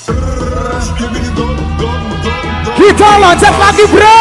Kita loncat lagi bro.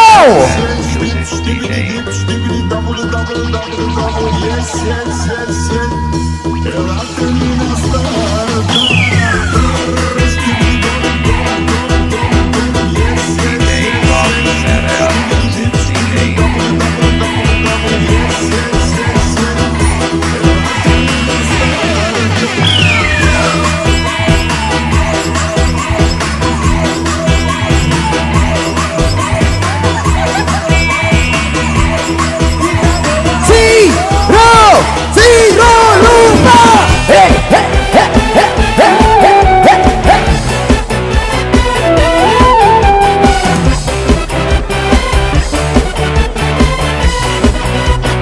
Zero lupa. Hey, hey, hey, hey, hey, hey, hey.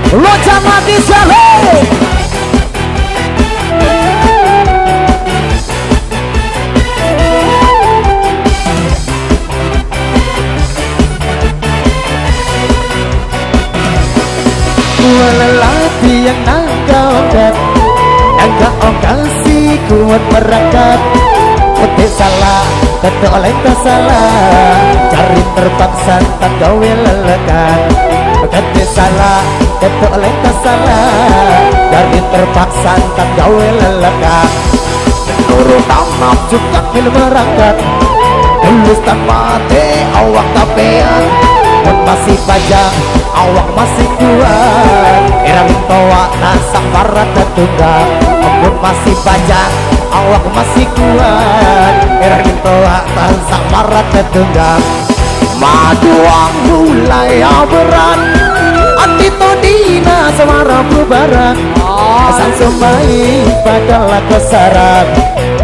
Loncat lagi sekali. Lelaki yang nangka kasih kuat merangkak. Putih salah, kata oleh salah. Cari terpaksa tak gawe lelekan. Putih salah, kata oleh salah. Cari terpaksa tak gawe lelekan. Menurut amat juga film merangkak. Tulus tanpa mati awak kapean. Pun masih pajang awak masih kuat. Era mintoa nasak barat tertunggak. Pun masih pajang awak masih kuat. Era mintoa nasak barat tertunggak. Maduang mulai berat. Antito dina semara bubaran. Asal semai padalah kesaran.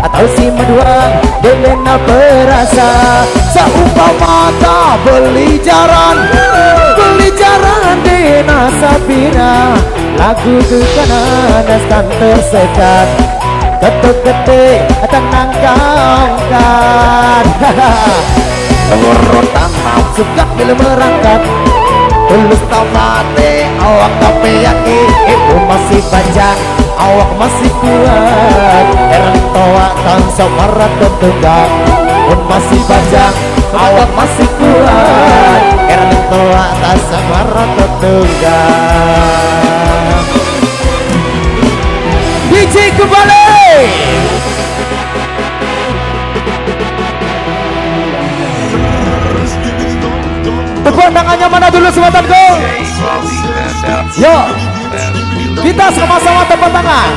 Atau si maduang delena perasa. Seumpama tak beli jaran dena sapina. Lagu kekanan dan tersekat. Ketuk-ketik tenang kawan. Urutan nafsu gak bila merangkat. Tulus tak mati awak tapi yakin. Ibu masih panjang awak masih kuat. Erang toa kan samarat tertunggak. Pun masih panjang awak masih kuat. Erang toa kan samarat tertunggak. DJ kembali. Tepuk tangannya mana dulu sebutanku? Yo, kita sama-sama tepuk tangan.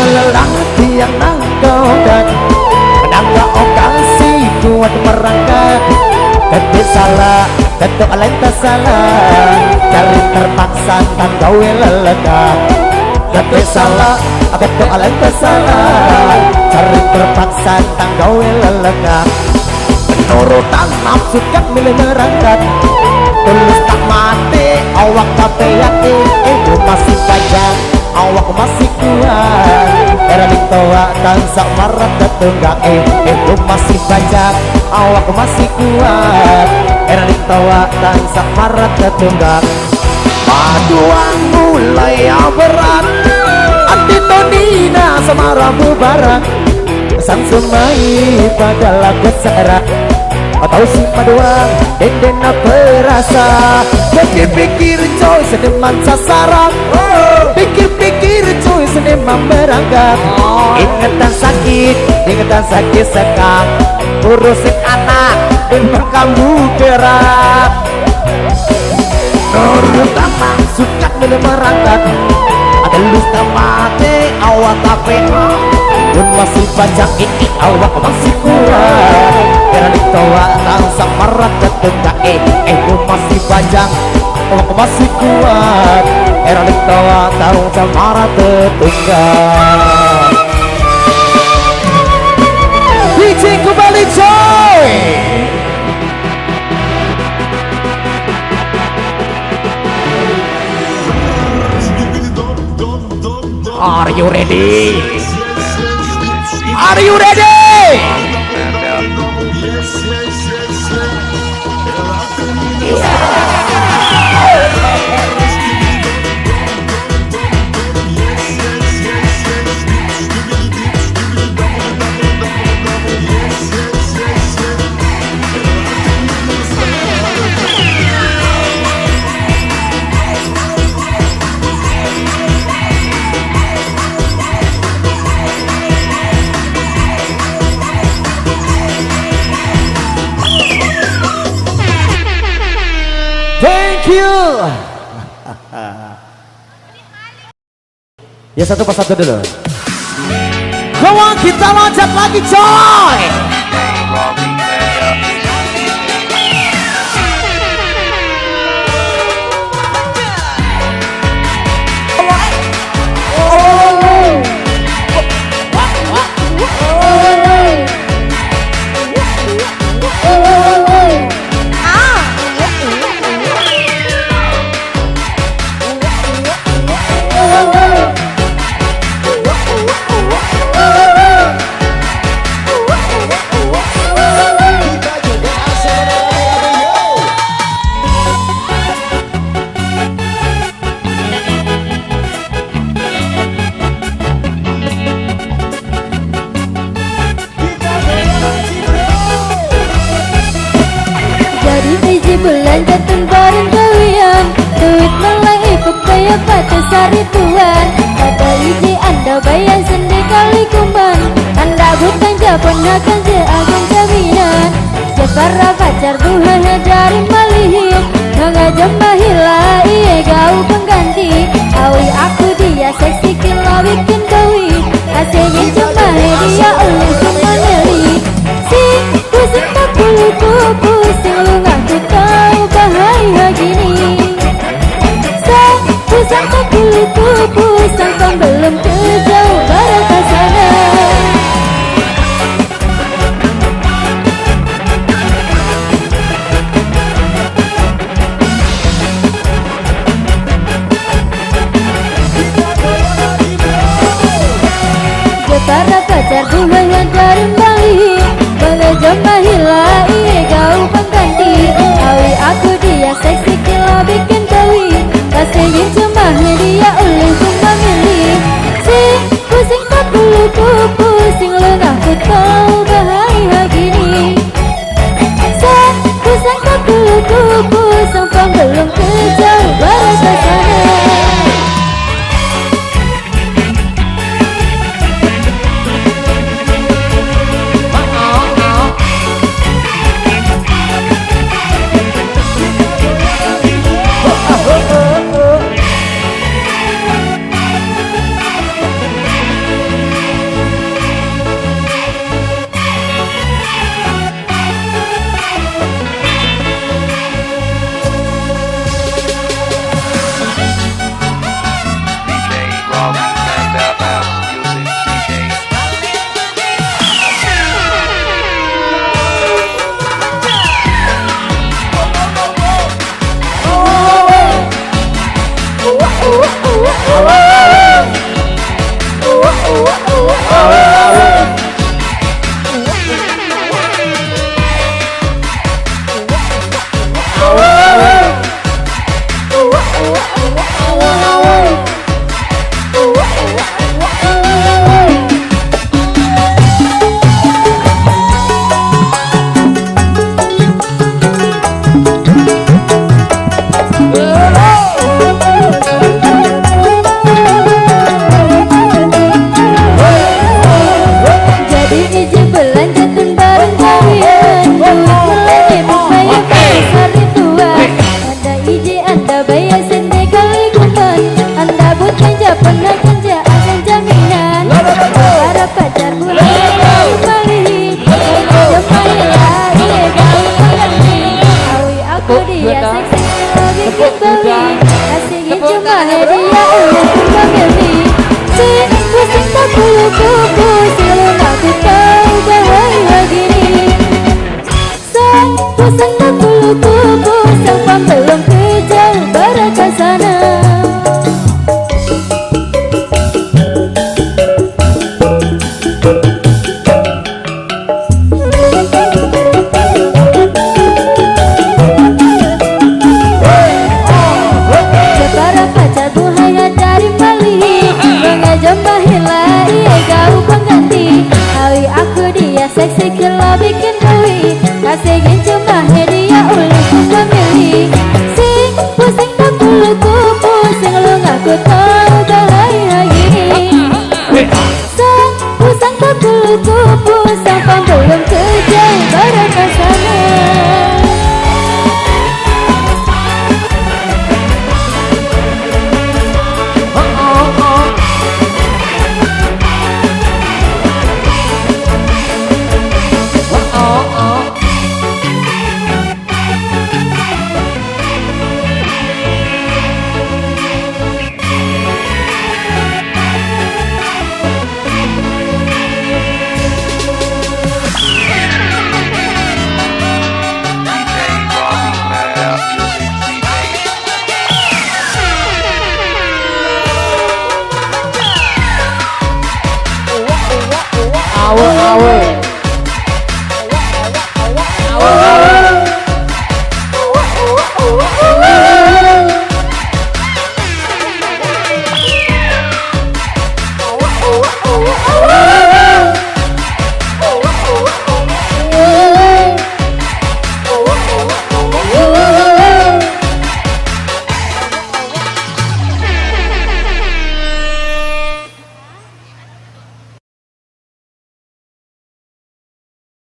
Lelaki yang nangkaukan menangga okasi kuat merangkak. Ketik salah, ketuk lain tak salah. Cari terpaksa tak gawe lelekan. Ketik salah, ketuk lain tak salah. Cari terpaksa tak gawe lelekan. Menurutan nafsu kan milih merangkak. Tulus tak mati awak tapi yakin. Ibu masih panjang awak masih kuat. Era ditoa kan sak marat tertunggak. Ibu masih panjang awak masih kuat. Era ditoa kan sak marat tertunggak. Maduang mulai berat. Antito dina semara bubaran. Sang semai padalah keserak. Atau si maduang dendena perasa. Pikir-pikir coy sedeman sasaran. Pikir-pikir coy sedeman berangkat. Ingatan sakit sekang. urusin anak dengan kamu gerak. Nurut tamang suka merangkat, ada lusta mati awak tapi pun masih panjang ini awak masih kuat. Karena ditawa tangsang marah ketika pun masih panjang awak masih kuat. Karena ditawa tangsang marah tetunggal. DJ kembali coy. Are you ready? Are you ready? Thank you. Ya satu persatu dulu. Come on, kita loncat lagi coy. Bulan jatuh bareng kawian, duit mulai ikut kayak pada sari tuan. Pada iji anda bayar sendi kali kumban, anda bukan jawaban akan seakan jaminan. Jepara pacar Tuhan dari malihin, mengajak mahila iye gau pengganti. Awi aku dia seksi kilo bikin kawi, asyiknya cuma dia oleh cuma neli. Si pusing tak buluku pusing lu ngaku tahu bahaya gini. Pusang tak buluku pusang kan belum kejauh barang kesana. Para pacar dua yang dari Bali, mengajak mahila iye gau pengganti. Awi aku dia seksi kilo bikin kawi, kasih cuma dia oleh cuma sangka bulu kubu sang belum kejauh berangkat sana. Para pacar buhaya dari Bali mengajak bahila iya jauh pengganti. Awi aku dia seksi kilo bikin bui kasih